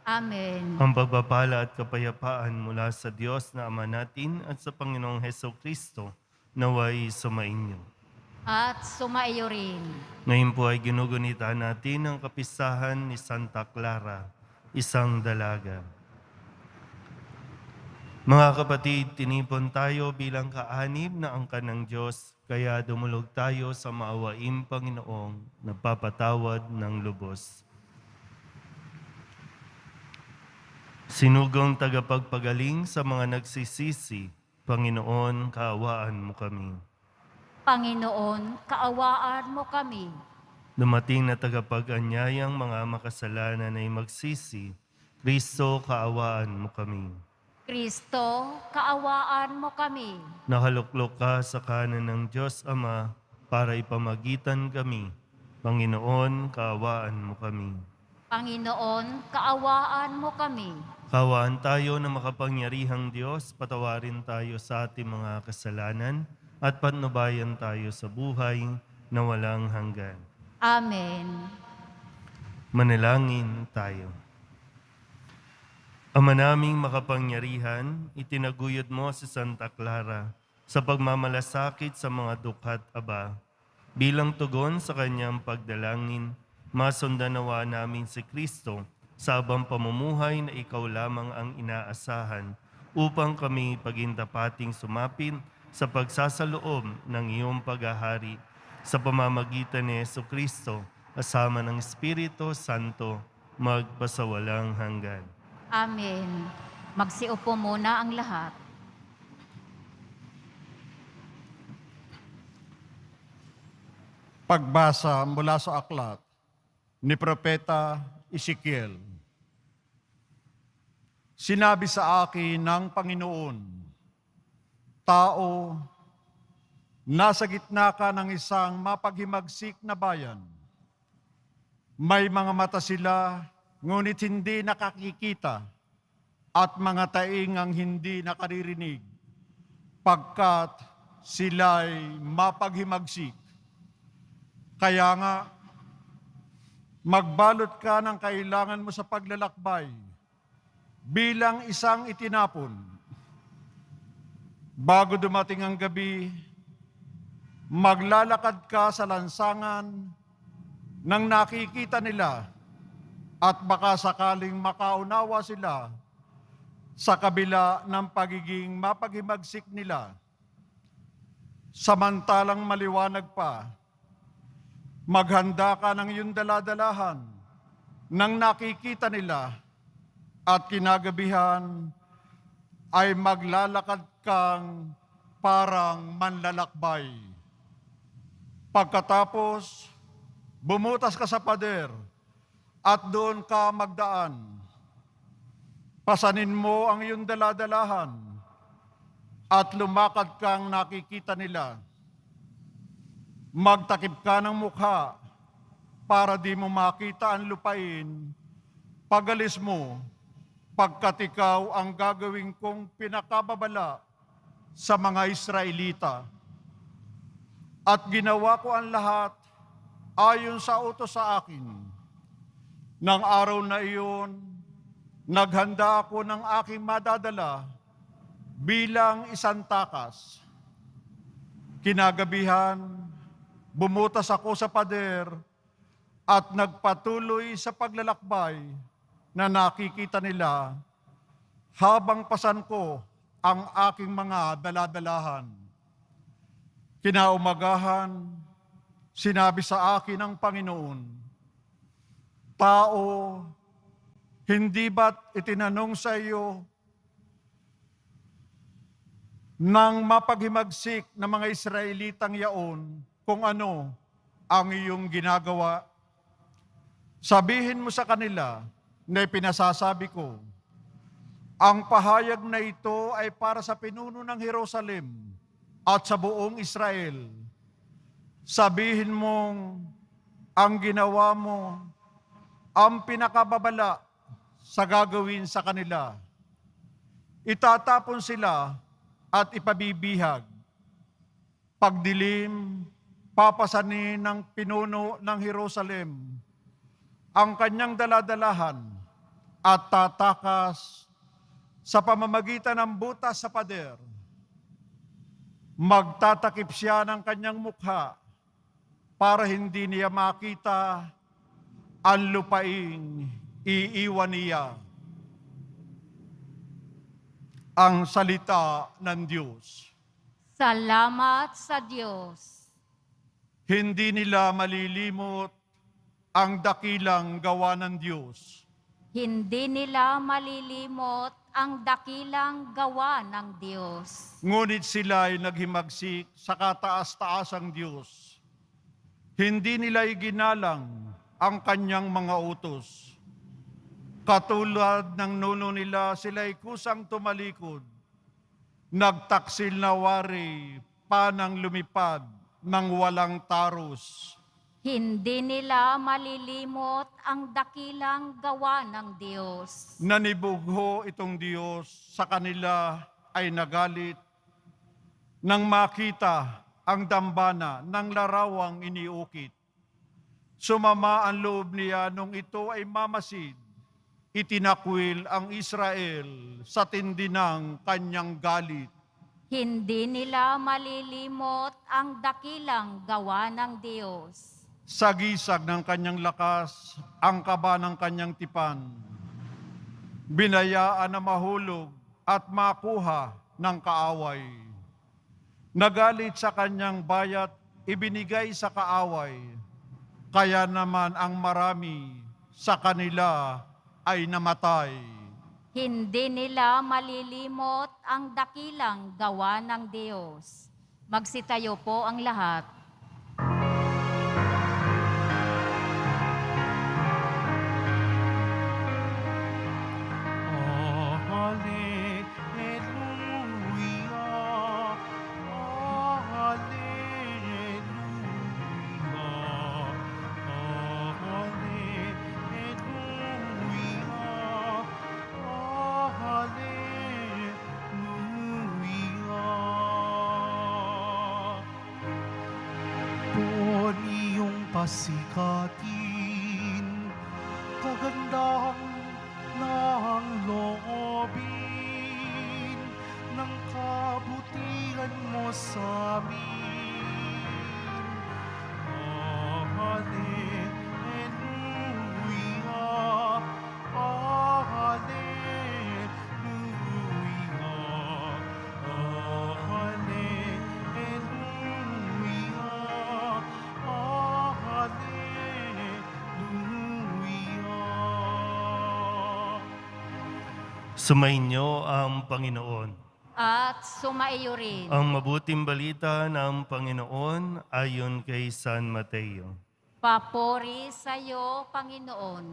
Amen. Ang pagpapala at kapayapaan mula sa Diyos na Ama natin at sa Panginoong Hesukristo naway sumainyo. At sumaiyo rin. Ngayon po ay ginugunita natin ang kapistahan ni Santa Clara, isang dalaga. Mga kapatid, tinipon tayo bilang kaanib na angkan ng Diyos, kaya dumulog tayo sa maawaing Panginoong nagpapatawad ng lubos. Sinugong tagapagpagaling sa mga nagsisisi, Panginoon, kaawaan mo kami. Panginoon, kaawaan mo kami. Dumating na tagapag-anyayang mga makasalanan ay magsisi, Kristo, kaawaan mo kami. Kristo, kaawaan mo kami. Nakaluklok ka sa kanan ng Diyos Ama para ipamagitan kami. Panginoon, kaawaan mo kami. Panginoon, kaawaan mo kami. Kaawaan tayo na makapangyarihang Diyos, patawarin tayo sa ating mga kasalanan at patnubayan tayo sa buhay na walang hanggan. Amen. Manalangin tayo. Ama naming makapangyarihan, itinaguyod mo si Santa Clara sa pagmamalasakit sa mga dukhat aba. Bilang tugon sa kanyang pagdalangin, masundanawa namin si Kristo sa abang pamumuhay na ikaw lamang ang inaasahan upang kami pagintapating sumapit sa pagsasaloob ng iyong paghahari sa pamamagitan ni Jesucristo kasama ng Espiritu Santo magpasawalang hanggan. Amen. Magsiupo muna ang lahat. Pagbasa mula sa aklat ni Propeta Ezekiel. Sinabi sa akin ng Panginoon, tao, nasa gitna ka ng isang mapaghimagsik na bayan. May mga mata sila, ngunit hindi nakakikita, at mga taingang hindi nakaririnig, pagkat sila'y mapaghimagsik. Kaya nga, magbalot ka ng kailangan mo sa paglalakbay bilang isang itinapon. Bago dumating ang gabi, maglalakad ka sa lansangan nang nakikita nila at baka sakaling makaunawa sila sa kabila ng pagiging mapaghimagsik nila. Samantalang maliwanag pa, maghanda ka ng iyong daladalahan nang nakikita nila at kinagabihan ay maglalakad kang parang manlalakbay. Pagkatapos, bumutas ka sa pader at doon ka magdaan. Pasanin mo ang iyong daladalahan at lumakad kang nakikita nila. Magtakip ka ng mukha para di mo makita ang lupain. Pagalis mo, pagkat ikaw ang gagawin kong pinakababala sa mga Israelita. At ginawa ko ang lahat ayon sa utos sa akin. Nang araw na iyon, naghanda ako ng aking madadala bilang isang takas. Kinagabihan, bumutas ako sa pader at nagpatuloy sa paglalakbay na nakikita nila habang pasan ko ang aking mga daladalahan. Kinaumagahan, sinabi sa akin ng Panginoon, tao, hindi ba't itinanong sa iyo nang mapaghimagsik ng mga Israelitang yaon kung ano ang iyong ginagawa? Sabihin mo sa kanila na pinasasabi ko, ang pahayag na ito ay para sa pinuno ng Jerusalem at sa buong Israel. Sabihin mong ang ginawa mo ang pinakababala sa gagawin sa kanila. Itatapon sila at ipabibihag. Pagdilim, papasanin ng pinuno ng Jerusalem ang kanyang daladalahan at tatakas sa pamamagitan ng butas sa pader. Magtatakip siya ng kanyang mukha para hindi niya makita ang lupaing iiwan niya. Ang salita ng Diyos. Salamat sa Diyos. Hindi nila malilimot ang dakilang gawa ng Diyos. Hindi nila malilimot ang dakilang gawa ng Diyos. Ngunit sila ay naghimagsik sa kataas-taasang Diyos. Hindi nila iginalang ang kanyang mga utos. Katulad ng nuno nila, sila ay kusang tumalikod. Nagtaksil na wari, panang lumipad ng walang taros. Hindi nila malilimot ang dakilang gawa ng Diyos. Nanibugho itong Diyos sa kanila ay nagalit nang makita ang dambana ng larawang iniukit. Sumama ang loob niya nung ito ay mamasid. Itinakwil ang Israel sa tindi ng kanyang galit. Hindi nila malilimot ang dakilang gawa ng Diyos. Sa gisag ng kanyang lakas, ang kaba ng kanyang tipan. Binayaan na mahulog at makuha ng kaaway. Nagalit sa kanyang bayat, ibinigay sa kaaway. Kaya naman ang marami sa kanila ay namatay. Hindi nila malilimot ang dakilang gawa ng Diyos. Magsitayo po ang lahat. Pasikatin, kagandahan ng loobin, ng kabutihan mo sa amin. Hallelujah, hallelujah, Sumainyo ang Panginoon. At sumaiyo rin. Ang mabuting balita ng Panginoon ayon kay San Mateo. Papuri sa iyo, Panginoon.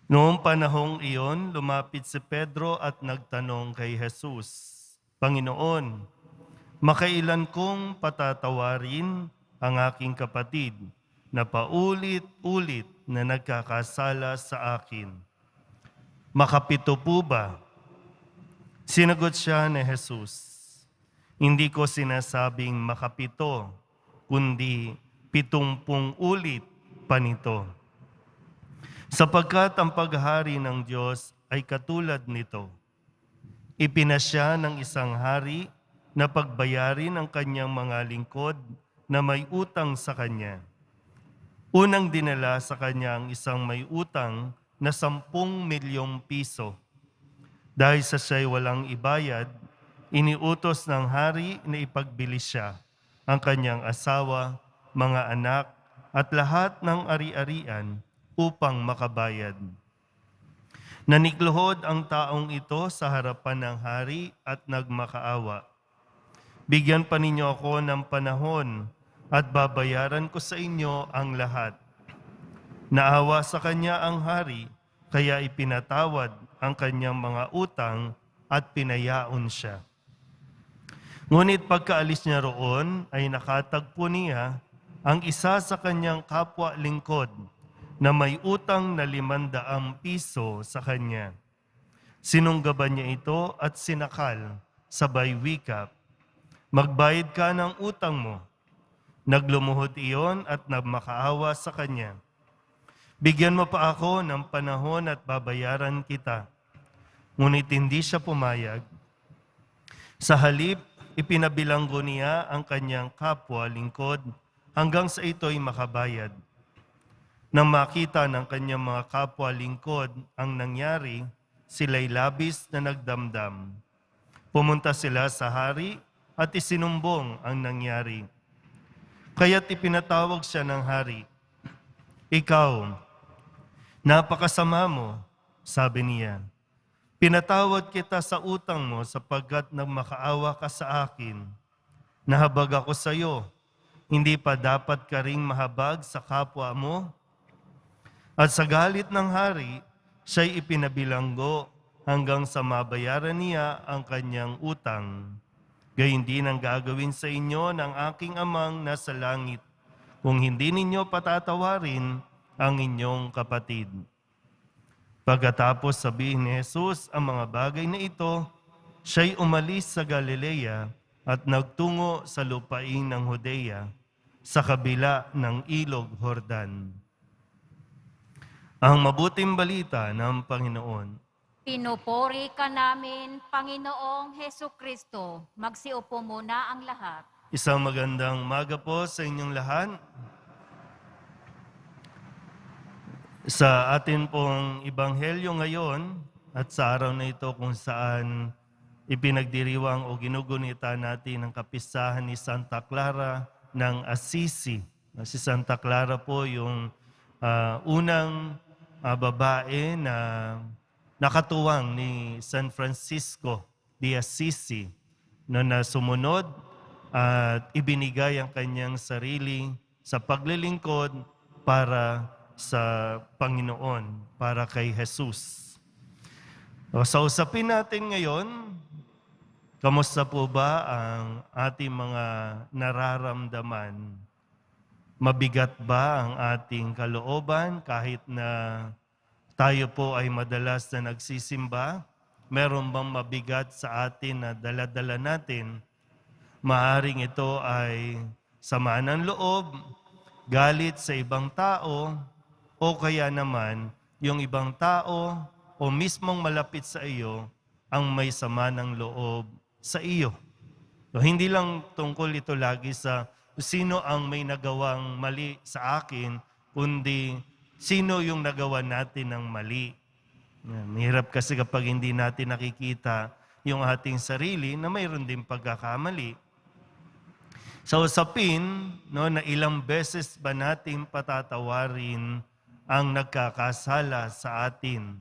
Noong panahong iyon, lumapit si Pedro at nagtanong kay Jesus, Panginoon, makailan kong patatawarin ang aking kapatid na paulit-ulit na nagkakasala sa akin? Makapito po ba? Sinagot siya ni Jesus, hindi ko sinasabing makapito, kundi 70 ulit pa nito. Sapagkat ang paghari ng Diyos ay katulad nito. Ipinasya ng isang hari na pagbayarin ang kanyang mga lingkod na may utang sa kanya. Unang dinala sa kanya ang isang may utang na 10 milyong piso. Dahil sa siya'y walang ibayad, iniutos ng hari na ipagbili siya, ang kanyang asawa, mga anak, at lahat ng ari-arian upang makabayad. Nanikluhod ang taong ito sa harapan ng hari at nagmakaawa. Bigyan pa ninyo ako ng panahon at babayaran ko sa inyo ang lahat. Naawa sa kanya ang hari, kaya ipinatawad ang kanyang mga utang at pinayaon siya. Ngunit pagkaalis niya roon ay nakatagpo niya ang isa sa kanyang kapwa lingkod na may utang na 500 piso sa kanya. Sinunggaban niya ito at sinakal, sabay wika, magbayad ka ng utang mo. Naglumuhod iyon at nagmakaawa sa kanya. Bigyan mo pa ako ng panahon at babayaran kita. Ngunit hindi siya pumayag. Sa halip, ipinabilanggo niya ang kanyang kapwa lingkod hanggang sa ito'y makabayad. Nang makita ng kanyang mga kapwa lingkod ang nangyari, sila'y labis na nagdamdam. Pumunta sila sa hari at isinumbong ang nangyari. Kaya't ipinatawag siya ng hari. Ikaw, napakasama mo, sabi niya. Pinatawad kita sa utang mo sapagkat nagmakaawa ka sa akin. Nahabag ako sa iyo. Hindi pa dapat ka ring mahabag sa kapwa mo? At sa galit ng hari, siya'y ipinabilanggo hanggang sa mabayaran niya ang kanyang utang. Gayon din ang gagawin sa inyo ng aking amang nasa langit kung hindi ninyo patatawarin ang inyong kapatid. Pagkatapos sabihin ni Jesus ang mga bagay na ito, siya'y umalis sa Galilea at nagtungo sa lupain ng Judea, sa kabila ng ilog Jordan. Ang mabuting balita ng Panginoon. Pinupuri ka namin, Panginoong Hesu Kristo. Magsiupo muna ang lahat. Isang magandang umaga po sa inyong lahat. Sa atin pong Ebanghelyo ngayon at sa araw na ito kung saan ipinagdiriwang o ginugunita natin ang kapistahan ni Santa Clara ng Assisi. Si Santa Clara po yung unang babae na nakatuwang ni San Francisco de Assisi na sumunod at ibinigay ang kanyang sarili sa paglilingkod para sa Panginoon, para kay Jesus. Sa usapin natin ngayon, kamusta po ba ang ating mga nararamdaman? Mabigat ba ang ating kalooban kahit na tayo po ay madalas na nagsisimba? Meron bang mabigat sa atin na dala-dala natin? Maaring ito ay sama ng loob, galit sa ibang tao, o kaya naman yung ibang tao o mismong malapit sa iyo ang may sama ng loob sa iyo. So, hindi lang tungkol ito lagi sa sino ang may nagawang mali sa akin, kundi sino yung nagawa natin ng mali. Mahirap kasi kapag hindi natin nakikita yung ating sarili na mayroon din pagkakamali. Sa usapin, na ilang beses ba natin patatawarin ang nagkakasala sa atin?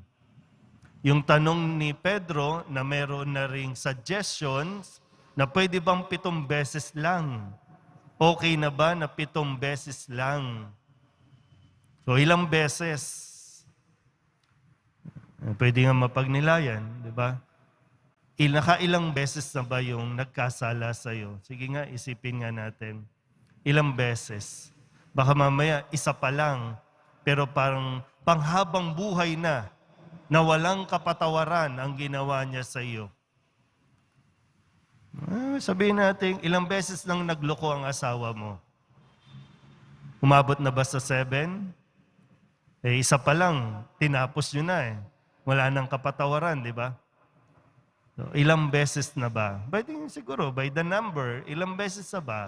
Yung tanong ni Pedro na meron na ring suggestions na pwede bang 7 beses lang? Okay na ba na 7 beses lang? So ilang beses? Pwede nga mapagnilayan, di ba? Nakailang beses na ba yung nagkasala sa'yo? Sige nga, isipin nga natin. Ilang beses? Baka mamaya, isa pa lang, pero parang panghabang buhay na walang kapatawaran ang ginawa niya sa iyo. Sabihin natin, ilang beses nang nagloko ang asawa mo? Umabot na ba sa 7? Isa pa lang, tinapos nyo na eh. Wala nang kapatawaran, di ba? So, ilang beses na ba? Pwede siguro, by the number, ilang beses na ba?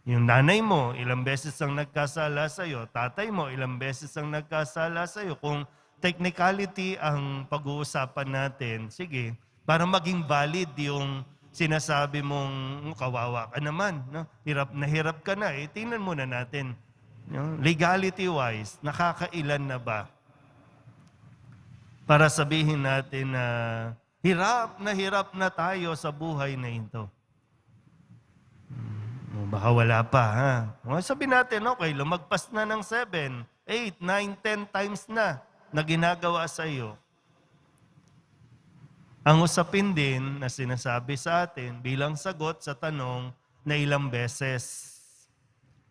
Yung nanay mo, ilang beses ang nagkasala sa'yo. Tatay mo, ilang beses ang nagkasala sa'yo. Kung technicality ang pag-uusapan natin, sige, para maging valid yung sinasabi mong kawawa ka naman. No? Hirap ka na. Tingnan muna natin. Legality-wise, nakakailan na ba? Para sabihin natin na hirap na tayo sa buhay na ito. Baka wala pa, ha? Sabihin natin, okay, lumagpas na ng 7, 8, 9, 10 times na ginagawa sa iyo. Ang usapin din na sinasabi sa atin bilang sagot sa tanong na ilang beses.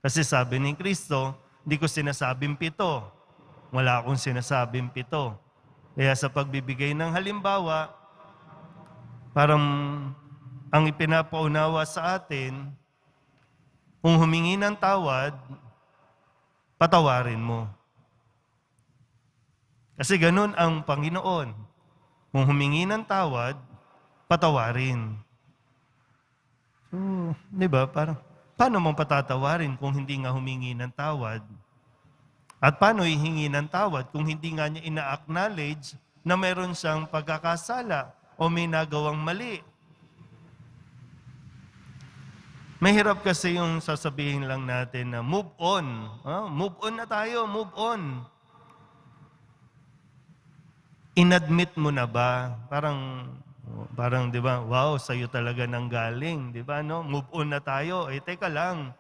Kasi sabi ni Kristo, hindi ko sinasabing 7. Wala akong sinasabing 7. Kaya sa pagbibigay ng halimbawa, parang ang ipinapaunawa sa atin, kung humingi ng tawad, patawarin mo. Kasi ganun ang Panginoon. Kung humingi ng tawad, patawarin. So, di ba? Parang, paano mong patatawarin kung hindi nga humingi ng tawad? At paano hihingi ng tawad kung hindi nga niya ina-acknowledge na meron siyang pagkakasala o may nagawang mali? Mahirap kasi yung sasabihin lang natin na move on. Move on na tayo, move on. Inadmit mo na ba? Parang 'di ba? Wow, sa'yo talaga nang galing, 'di ba, no? Move on na tayo. Teka lang.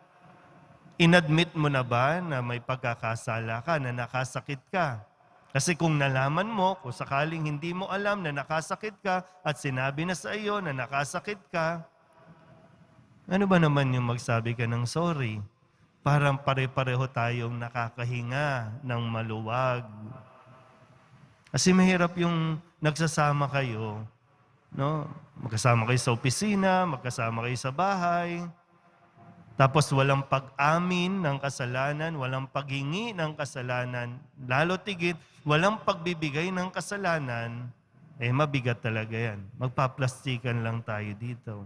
Inadmit mo na ba na may pagkakasala ka, na nakasakit ka? Kasi kung nalaman mo, kung sakaling hindi mo alam na nakasakit ka at sinabi na sa iyo na nakasakit ka, ano ba naman yung magsabi ka ng sorry? Parang pare-pareho tayong nakakahinga ng maluwag. Kasi mahirap yung nagsasama kayo, no? Magkasama kayo sa opisina, magkasama kayo sa bahay, tapos walang pag-amin ng kasalanan, walang paghingi ng kasalanan, lalo tigit, walang pagbibigay ng kasalanan, mabigat talaga yan. Magpaplastikan lang tayo dito.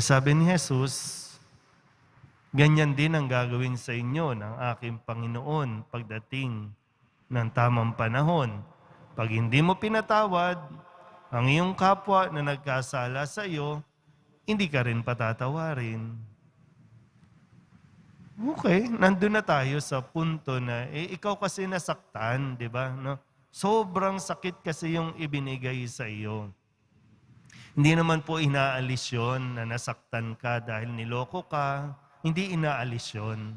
Sabi ni Jesus, ganyan din ang gagawin sa inyo ng aking Panginoon pagdating ng tamang panahon. Pag hindi mo pinatawad ang iyong kapwa na nagkasala sa iyo, hindi ka rin patatawarin. Okay, nandun na tayo sa punto na ikaw kasi nasaktan, di ba? No? Sobrang sakit kasi yung ibinigay sa iyo. Hindi naman po inaalis yun na nasaktan ka dahil niloko ka. Hindi inaalis yun.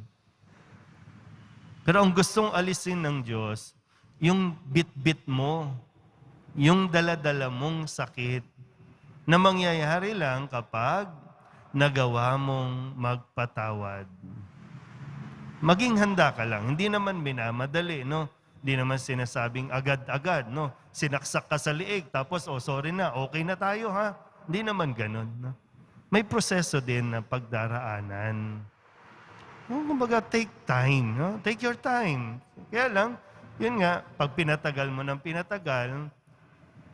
Pero ang gustong alisin ng Diyos, yung bit-bit mo, yung dala-dala mong sakit, na mangyayari lang kapag nagawa mong magpatawad. Maging handa ka lang. Hindi naman minamadali, no? Hindi naman sinasabing agad-agad, no? Sinaksak ka sa liig, tapos, sorry na, okay na tayo, ha? Hindi naman ganun, no? May proseso din na pagdaraanan. Kumbaga, take time. No? Take your time. Kaya lang, yun nga, pag pinatagal mo ng pinatagal,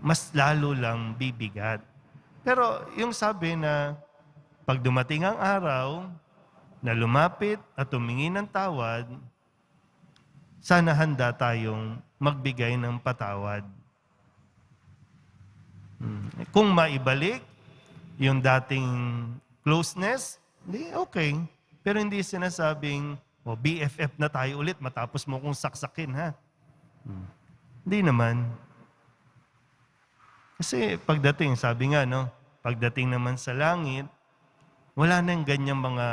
mas lalo lang bibigat. Pero yung sabi na, pag dumating ang araw, na lumapit at humingi ng tawad, sana handa tayong magbigay ng patawad. Kung maibalik yung dating closeness, okay. Pero hindi sinasabing, BFF na tayo ulit matapos mo kong saksakin, ha? Hindi naman. Kasi pagdating, sabi nga, no? Pagdating naman sa langit, wala nang ganyang mga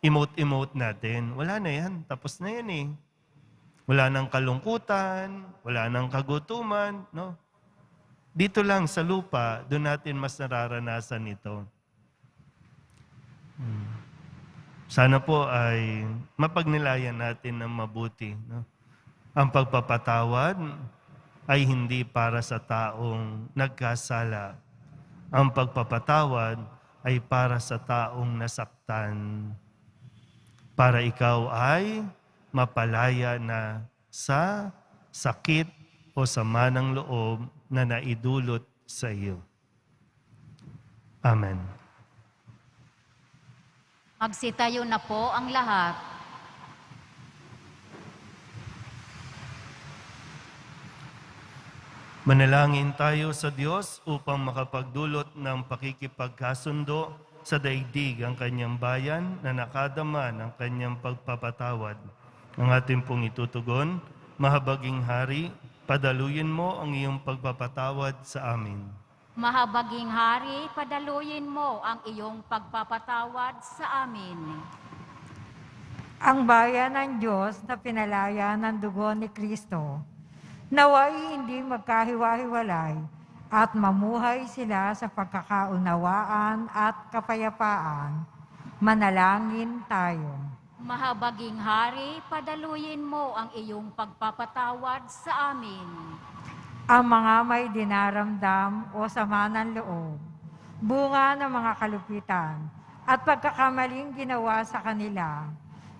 emote-emote natin. Wala na yan. Tapos na yan eh. Wala nang kalungkutan, wala nang kagutuman, no? Dito lang sa lupa, doon natin mas nararanasan ito. Sana po ay mapagnilayan natin ng mabuti. No? Ang pagpapatawad ay hindi para sa taong nagkasala. Ang pagpapatawad ay para sa taong nasaktan. Para ikaw ay mapalaya na sa sakit o sama ng loob na naidulot sa iyo. Amen. Magsitayo na po ang lahat. Manalangin tayo sa Diyos upang makapagdulot ng pakikipagkasundo sa daigdig ang kanyang bayan na nakadama ng kanyang pagpapatawad. Ang ating pong itutugon, mahabaging Hari, padaluyin mo ang iyong pagpapatawad sa amin. Mahabaging Hari, padaluyin mo ang iyong pagpapatawad sa amin. Ang bayan ng Diyos na pinalaya ng dugo ni Kristo, naway hindi magkahiwa-hiwalay at mamuhay sila sa pagkakaunawaan at kapayapaan. Manalangin tayo. Mahabaging Hari, padaluyin mo ang iyong pagpapatawad sa amin. Ang mga may dinaramdam o sama ng loob, bunga ng mga kalupitan at pagkakamaling ginawa sa kanila,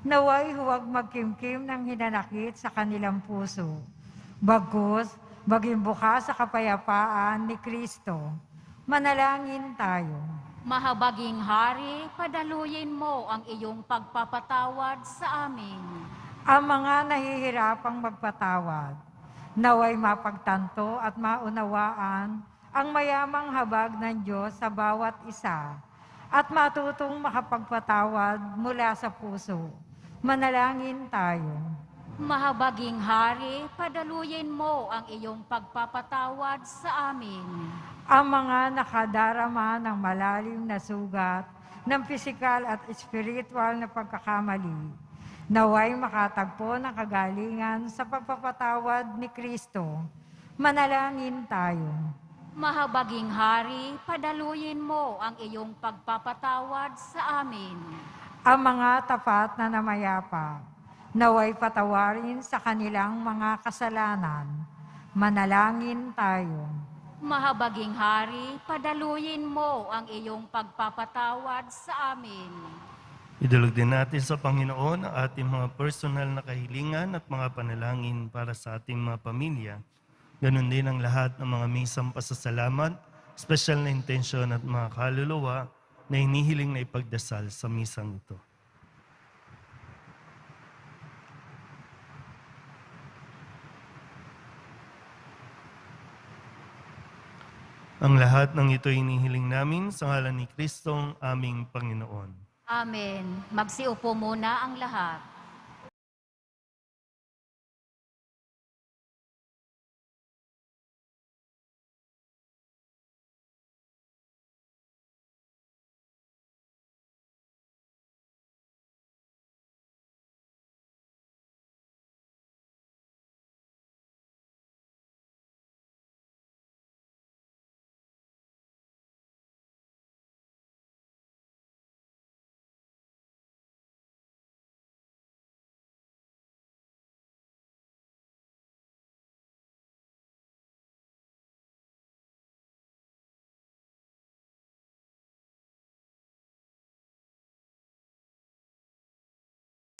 Naway huwag magkimkim ng hinanakit sa kanilang puso. Bagkus, maging bukas sa kapayapaan ni Kristo. Manalangin tayo. Mahabaging Hari, padaluyin mo ang iyong pagpapatawad sa amin. Ang mga nahihirapang magpatawad, naway mapagtanto at maunawaan ang mayamang habag ng Diyos sa bawat isa at matutong makapagpatawad mula sa puso. Manalangin tayo. Mahabaging Hari, padaluyin mo ang iyong pagpapatawad sa amin. Ang mga nakadarama ng malalim na sugat ng pisikal at espiritual na pagkakamali, naway makatagpo ng kagalingan sa pagpapatawad ni Kristo. Manalangin tayo. Mahabaging Hari, padaluyin mo ang iyong pagpapatawad sa amin. Ang mga tapat na namayapa, naway patawarin sa kanilang mga kasalanan. Manalangin tayo. Mahabaging Hari, padaluyin mo ang iyong pagpapatawad sa amin. Idulog din natin sa Panginoon ang ating mga personal na kahilingan at mga panalangin para sa ating mga pamilya. Ganon din ang lahat ng mga misang pasasalamat, special na intensyon at mga kaluluwa na hinihiling na ipagdasal sa misang ito. Ang lahat ng ito hinihiling namin sa ngalan ni Kristong aming Panginoon. Amen. Magsiupo muna ang lahat.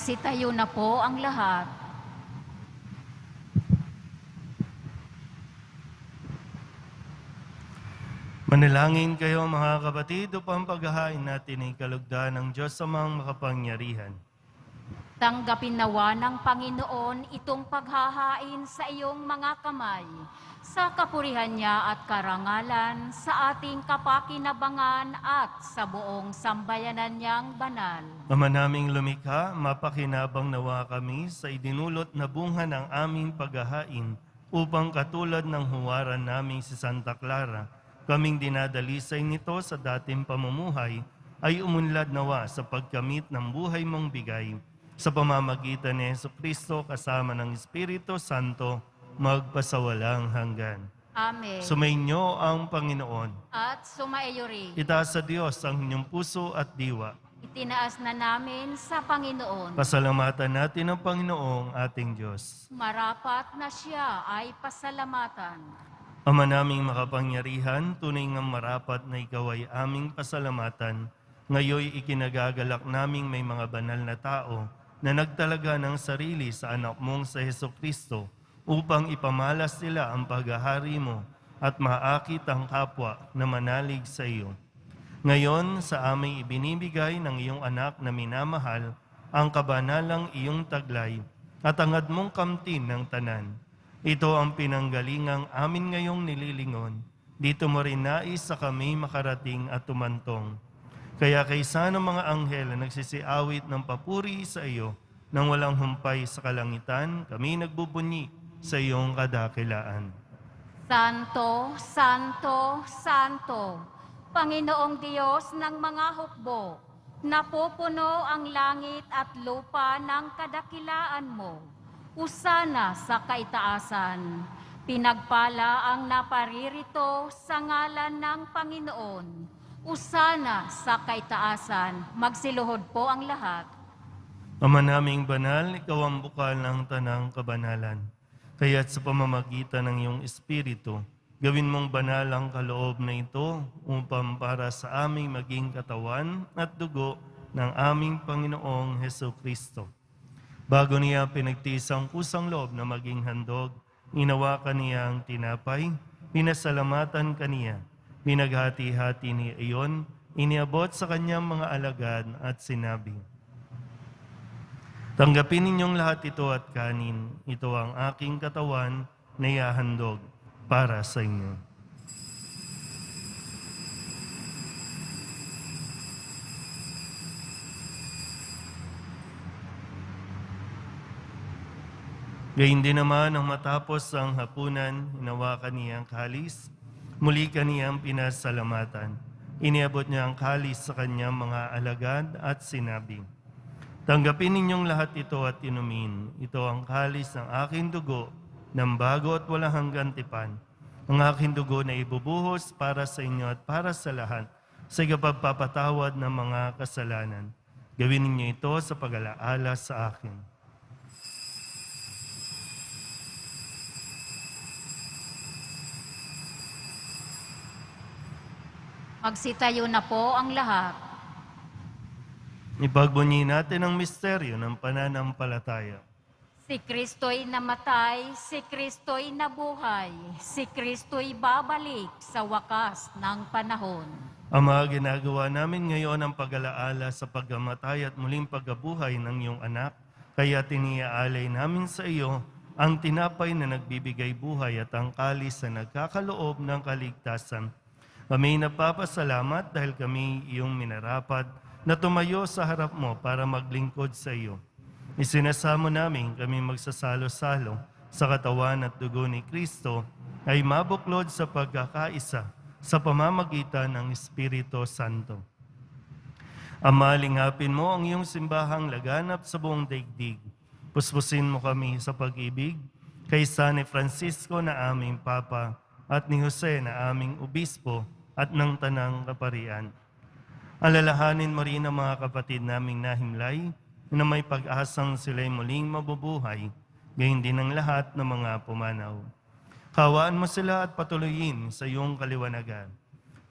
Sitayo na po ang lahat. Manalangin kayo mga kapatid upang paghahain natin ay kalugdan ng Diyos sa mga makapangyarihan. Tanggapin nawa ng Panginoon itong paghahain sa iyong mga kamay, sa kapurihan niya at karangalan, sa ating kapakinabangan at sa buong sambayanan niyang banal. Ama naming lumikha, mapakinabang nawa kami sa idinulot na bunga ng aming paghahain upang katulad ng huwaran naming si Santa Clara, kaming dinadalisay nito sa dating pamumuhay, ay umunlad nawa sa pagkamit ng buhay mong bigay. Sa pamamagitan ni Jesucristo kasama ng Espiritu Santo, magpasawalang hanggan. Amen. Sumainyo ang Panginoon. At sumaiyo rin. Itaas sa Diyos ang inyong puso at diwa. Itinaas na namin sa Panginoon. Pasalamatan natin ang Panginoong ating Diyos. Marapat na siya ay pasalamatan. Ama naming makapangyarihan, tunay ngang marapat na ikaw ay aming pasalamatan. Ngayoy ikinagagalak naming may mga banal na tao na nagtalaga ng sarili sa anak mong sa Jesucristo upang ipamalas sila ang paghahari mo at maakit ang kapwa na manalig sa iyo. Ngayon, sa aming ibinibigay ng iyong anak na minamahal, ang kabanalang iyong taglay at angad mong kamtin ng tanan. Ito ang pinanggalingang amin ngayong nililingon. Dito mo rin nais sa kami makarating at tumantong. Kaya kaysa ng mga anghel na nagsisiawit ng papuri sa iyo, nang walang humpay sa kalangitan, kami nagbubunyi sa iyong kadakilaan. Santo, Santo, Santo, Panginoong Diyos ng mga hukbo, napupuno ang langit at lupa ng kadakilaan mo. Usana sa kaitaasan, pinagpala ang naparirito sa ngalan ng Panginoon. Usana sa kaitaasan, magsiluhod po ang lahat. Ama naming banal, ikaw ang bukal ng tanang kabanalan. Kaya't sa pamamagitan ng iyong Espiritu, gawin mong banal ang kaloob na ito upang para sa aming maging katawan at dugo ng aming Panginoong Heso Kristo. Bago niya pinagtiis ang kusang loob na maging handog, inawakan niya ang tinapay, pinasalamatan kaniya, pinaghati-hati niya iyon, iniabot sa kanyang mga alagad at sinabi, "Tanggapin ninyong lahat ito at kanin, ito ang aking katawan na ihahandog para sa inyo." Gayun din naman nang matapos ang hapunan, hinawakan niya ang kalis, muli kaniyang pinasalamatan. Iniabot niya ang kalis sa kanyang mga alagad at sinabi, "Tanggapin ninyong lahat ito at inumin. Ito ang kalis ng aking dugo, ng bago at walang hanggang tipan. Ang aking dugo na ibubuhos para sa inyo at para sa lahat, sa ikapagpapatawad ng mga kasalanan. Gawin ninyo ito sa pag-alaala sa akin." Magsitayo na po ang lahat. Ipagbunyi natin ang misteryo ng pananampalataya. Si Kristo'y namatay, si Kristo'y nabuhay, si Kristo'y babalik sa wakas ng panahon. Ama, ginagawa namin ngayon ang pag-alaala sa pagkamatay at muling pagkabuhay ng iyong anak, kaya tiniaalay namin sa iyo ang tinapay na nagbibigay buhay at ang kalis na nagkakaloob ng kaligtasan. Kami nagpapasalamat dahil kami iyong minarapat na tumayo sa harap mo para maglingkod sa iyo. Isinasamo namin kami magsasalo-salo sa katawan at dugo ni Kristo ay mabuklod sa pagkakaisa sa pamamagitan ng Espiritu Santo. Ama, lingapin mo ang iyong simbahang laganap sa buong daigdig. Puspusin mo kami sa pag-ibig kay San Francisco na aming Papa at ni Jose na aming Obispo at ng Tanang Kaparian. Alalahanin mo rin ang mga kapatid naming nahimlay na may pag-asang sila'y muling mabubuhay, gayon din ang lahat ng mga pumanaw. Kawaan mo sila at patuloyin sa iyong kaliwanagan.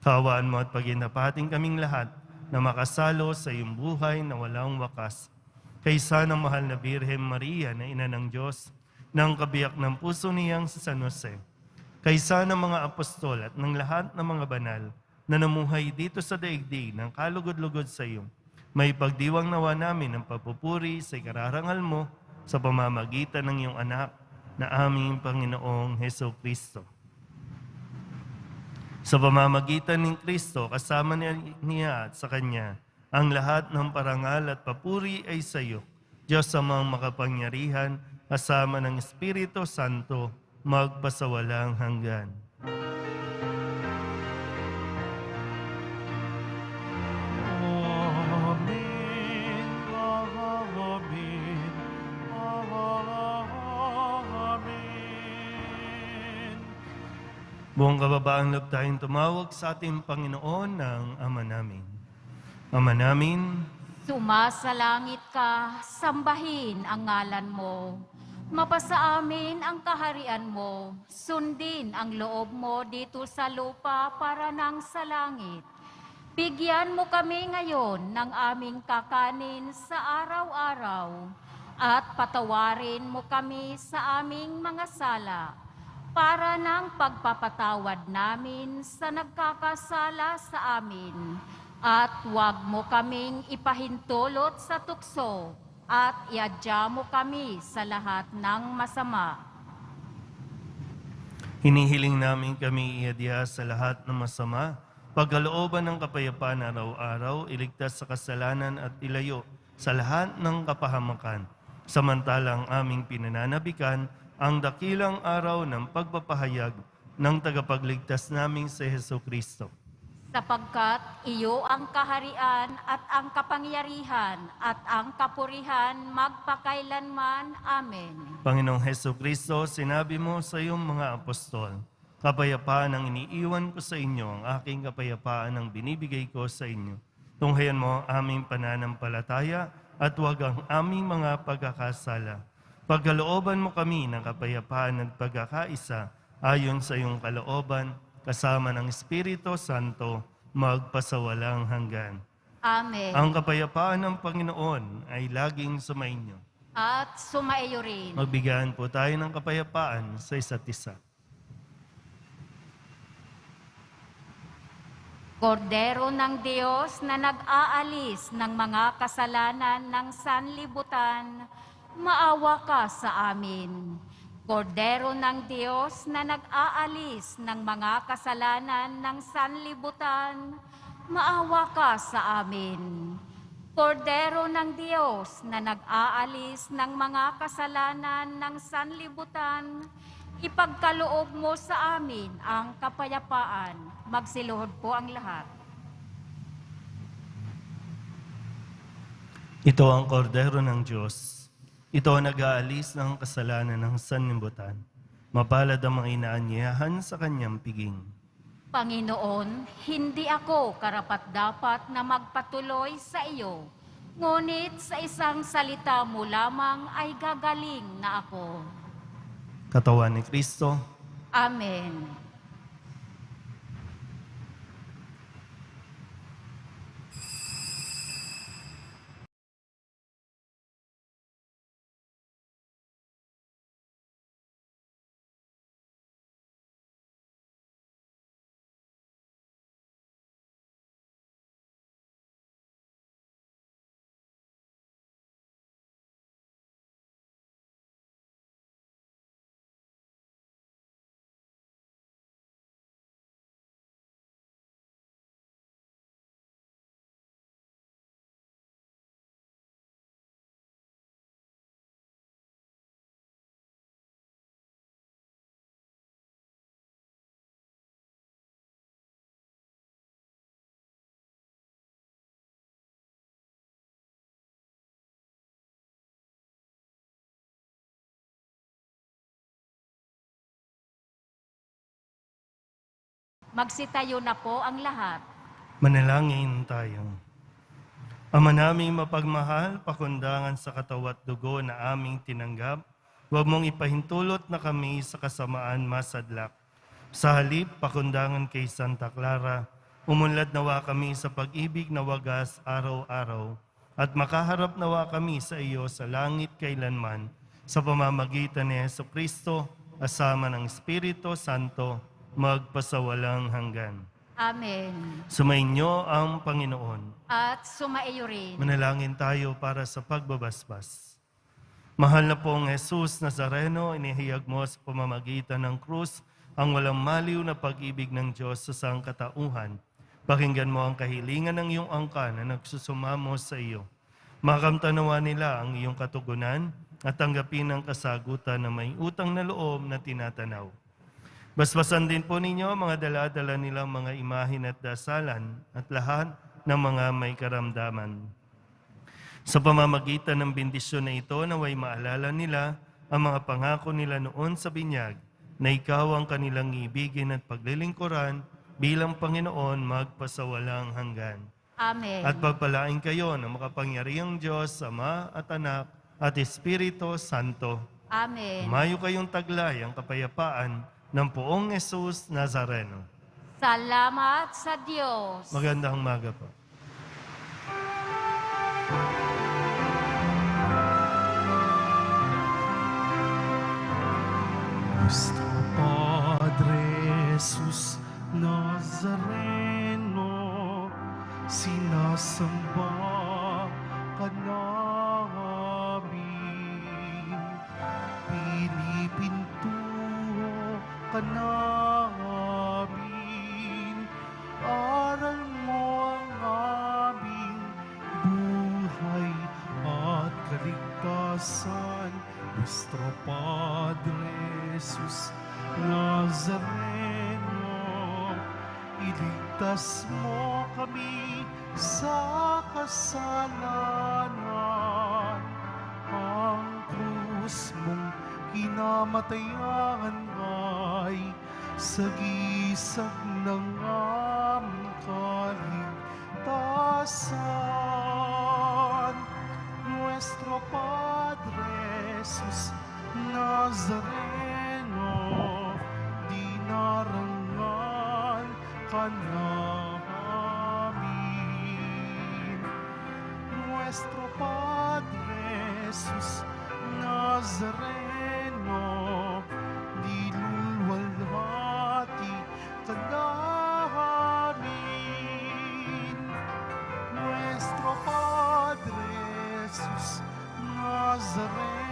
Kawaan mo at paginapating kaming lahat na makasalo sa iyong buhay na walang wakas. Kaysa ng mahal na Birhen Maria na Ina ng Diyos, ng kabiyak ng puso niyang si San Jose, kaysa ng mga apostol at ng lahat ng mga banal na namuhay dito sa daigdig ng kalugod-lugod sa iyo, may pagdiwang nawa namin ng papupuri sa ikararangal mo sa pamamagitan ng iyong anak na aming Panginoong Heso Kristo. Sa pamamagitan ng Kristo, kasama niya at sa Kanya, ang lahat ng parangal at papuri ay sa iyo, Diyos amang makapangyarihan, kasama ng Espiritu Santo, magpasawalang hanggan. Amen. Amen. Amen. Buong kababaang loob tayong tumawag sa ating Panginoon ng Ama namin. Ama namin, Sumasalangit ka, sambahin ang ngalan mo. Mapasa amin ang kaharian mo, sundin ang loob mo dito sa lupa para nang sa langit. Bigyan mo kami ngayon ng aming kakanin sa araw-araw at patawarin mo kami sa aming mga sala para nang pagpapatawad namin sa nagkakasala sa amin. At huwag mo kaming ipahintulot sa tukso at iadya mo kami sa lahat ng masama. hinihiling namin kami iadya sa lahat ng masama, pagkalooban ng kapayapaan araw-araw, iligtas sa kasalanan at ilayo sa lahat ng kapahamakan. Samantalang aming pinananabikan ang dakilang araw ng pagpapahayag ng tagapagligtas naming si Heso Kristo. Sapagkat iyo ang kaharian at ang kapangyarihan at ang kapurihan magpakailanman. Amen. Panginoong Heso Kristo, sinabi mo sa iyong mga apostol, kapayapaan ang iniiwan ko sa inyo, ang aking kapayapaan ang binibigay ko sa inyo. Tunghayan mo ang aming pananampalataya at huwag ang aming mga pagkakasala. Pagkalooban mo kami ng kapayapaan at pagkakaisa ayon sa iyong kalooban, kasama ng Espiritu Santo, magpasawalang hanggan. Amen. Ang kapayapaan ng Panginoon ay laging sumainyo. At sumaiyo rin. Magbigayan po tayo ng kapayapaan sa isa't isa. Kordero ng Diyos na nag-aalis ng mga kasalanan ng sanlibutan, maawa ka sa amin. Kordero ng Diyos na nag-aalis ng mga kasalanan ng sanlibutan, maawa ka sa amin. Kordero ng Diyos na nag-aalis ng mga kasalanan ng sanlibutan, ipagkaloob mo sa amin ang kapayapaan. Magsiluhod po ang lahat. Ito ang kordero ng Diyos. Ito ang nag-aalis ng kasalanan ng sanlibutan. Mapalad ang mga inaanyayahan sa kanyang piging. Panginoon, hindi ako karapat-dapat na magpatuloy sa iyo, ngunit sa isang salita mo lamang ay gagaling na ako. Katawan ni Kristo. Amen. Magsitayo na po ang lahat. Manalangin tayo. Ama naming mapagmahal, pakundangan sa katawat dugo na aming tinanggap, huwag mong ipahintulot na kami sa kasamaan masadlak. Sa halip, pakundangan kay Santa Clara, umunlad nawa kami sa pag-ibig na wagas araw-araw, at makaharap nawa kami sa iyo sa langit kailanman, sa pamamagitan ni Jesucristo, asama ng Espiritu Santo, magpasawalang hanggan. Amen. Sumainyo ang Panginoon. At sumaiyo rin. Manalangin tayo para sa pagbabasbas. Mahal na pong Jesus Nazareno, inihayag mo sa pamamagitan ng krus ang walang maliw na pag-ibig ng Diyos sa sangkatauhan. Pakinggan mo ang kahilingan ng iyong angkan na nagsusumamo sa iyo. Makamtanawa nila ang iyong katugunan at tanggapin ang kasagutan na may utang na loob na tinatanaw. Basbasan din po ninyo mga dala-dala nilang mga imahin at dasalan at lahat ng mga may karamdaman. Sa pamamagitan ng bendisyon na ito, naway maalala nila ang mga pangako nila noon sa binyag na ikaw ang kanilang ibigin at paglilingkuran bilang Panginoon magpasawalang hanggan. Amen. At pagpalain kayo ng makapangyarihang Diyos, Ama at Anak at Espiritu Santo. Amen. Umayo kayong taglay ang kapayapaan ng poong Jesus Nazareno. Salamat sa Diyos. Magandang umaga po. Nuestro Padre Jesus Nazareno, sinasamba ka namin, pinipintuho ka namin, aral mo ang aming buhay at kaligtasan. Nuestro Padre Jesus Nazareno, iligtas mo kami sa kasalanan. Ang krus mong kinamatayan ay sagisag ng aming kaligtasan. Nuestro Padre Jesus Nazareno, dinarangal ka namin. Padre Jesus Nazareno, dilulwalhati ka namin. Nuestro Padre Jesus Nazareno,